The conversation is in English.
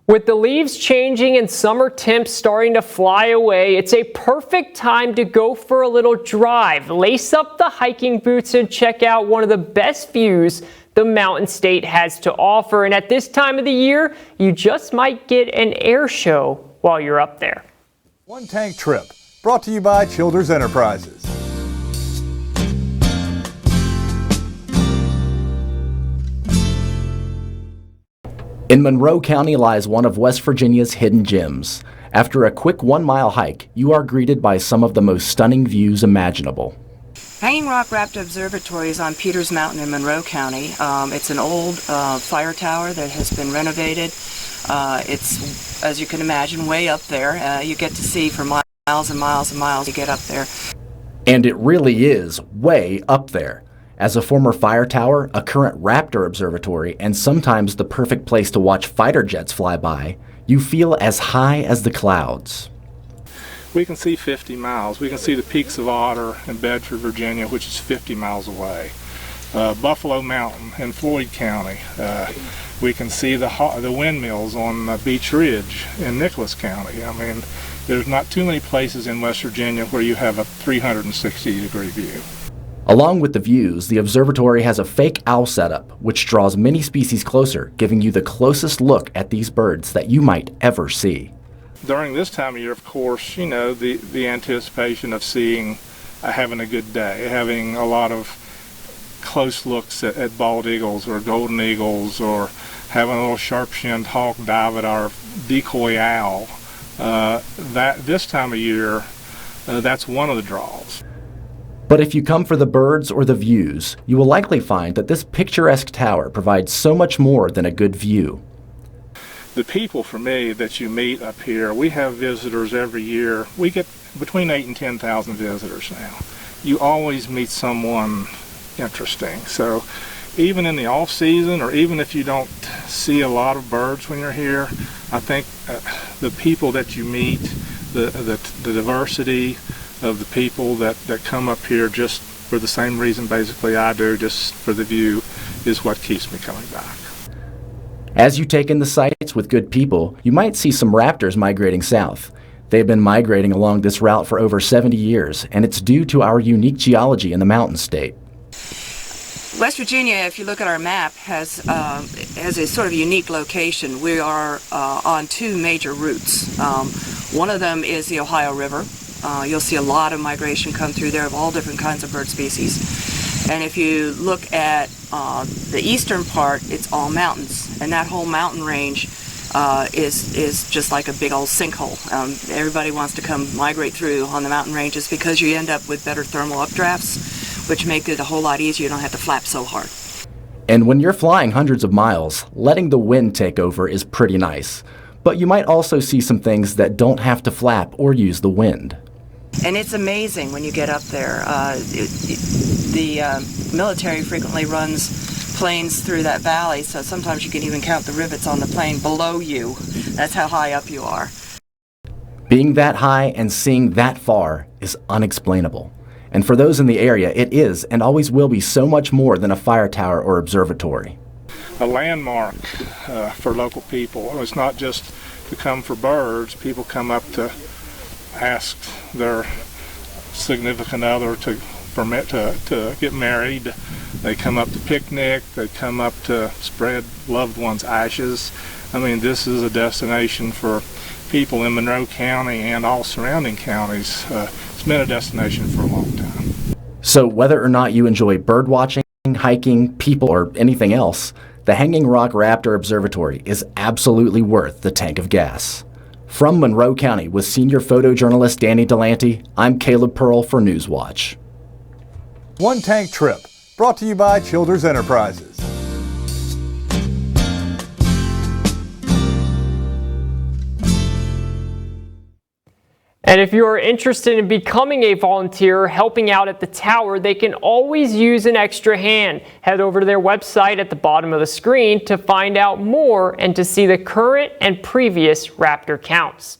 With the leaves changing and summer temps starting to fly away, it's a perfect time to go for a little drive. Lace up the hiking boots and check out one of the best views the Mountain State has to offer. And at this time of the year, you just might get an air show while you're up there. One Tank Trip, brought to you by Childers Enterprises. In Monroe County lies one of West Virginia's hidden gems. After a quick 1-mile hike, you are greeted by some of the most stunning views imaginable. Hanging Rock Raptor Observatory is on Peters Mountain in Monroe County. It's an old fire tower that has been renovated. It's, as you can imagine, way up there. You get to see for miles and miles and miles to get up there. And it really is way up there. As a former fire tower, a current Raptor observatory, and sometimes the perfect place to watch fighter jets fly by, you feel as high as the clouds. We can see 50 miles. We can see the peaks of Otter in Bedford, Virginia, which is 50 miles away. Buffalo Mountain in Floyd County. We can see the windmills on Beach Ridge in Nicholas County. I mean, there's not too many places in West Virginia where you have a 360-degree view. Along with the views, the observatory has a fake owl setup, which draws many species closer, giving you the closest look at these birds that you might ever see. During this time of year, of course, you know, the anticipation of having a good day, having a lot of close looks at bald eagles or golden eagles, or having a little sharp-shinned hawk dive at our decoy owl. This time of year, that's one of the draws. But if you come for the birds or the views, you will likely find that this picturesque tower provides so much more than a good view. The people, for me, that you meet up here, we have visitors every year. We get between 8,000 and 10,000 visitors now. You always meet someone interesting. So even in the off season, or even if you don't see a lot of birds when you're here, I think the people that you meet, the diversity of the people that come up here just for the same reason basically I do, just for the view, is what keeps me coming back. As you take in the sights with good people, you might see some raptors migrating south. They've been migrating along this route for over 70 years, and it's due to our unique geology in the Mountain State. West Virginia, if you look at our map, has a sort of unique location. We are on two major routes. One of them is the Ohio River. You'll see a lot of migration come through there of all different kinds of bird species. And if you look at the eastern part, it's all mountains. And that whole mountain range is just like a big old sinkhole. Everybody wants to come migrate through on the mountain ranges because you end up with better thermal updrafts, which make it a whole lot easier. You don't have to flap so hard. And when you're flying hundreds of miles, letting the wind take over is pretty nice. But you might also see some things that don't have to flap or use the wind. And it's amazing when you get up there. The military frequently runs planes through that valley, so sometimes you can even count the rivets on the plane below you. That's how high up you are. Being that high and seeing that far is unexplainable. And for those in the area, it is and always will be so much more than a fire tower or observatory. A landmark for local people. It's not just to come for birds. People come up to ask their significant other to permit to get married. They come up to picnic. They come up to spread loved ones' ashes. I mean, this is a destination for people in Monroe County and all surrounding counties. It's been a destination for a long time. So whether or not you enjoy bird watching, hiking, people, or anything else, the Hanging Rock Raptor Observatory is absolutely worth the tank of gas. From Monroe County with senior photojournalist Danny DeLanty, I'm Caleb Pearl for Newswatch. One Tank Trip, brought to you by Childers Enterprises. And if you are interested in becoming a volunteer helping out at the tower, they can always use an extra hand. Head over to their website at the bottom of the screen to find out more and to see the current and previous Raptor counts.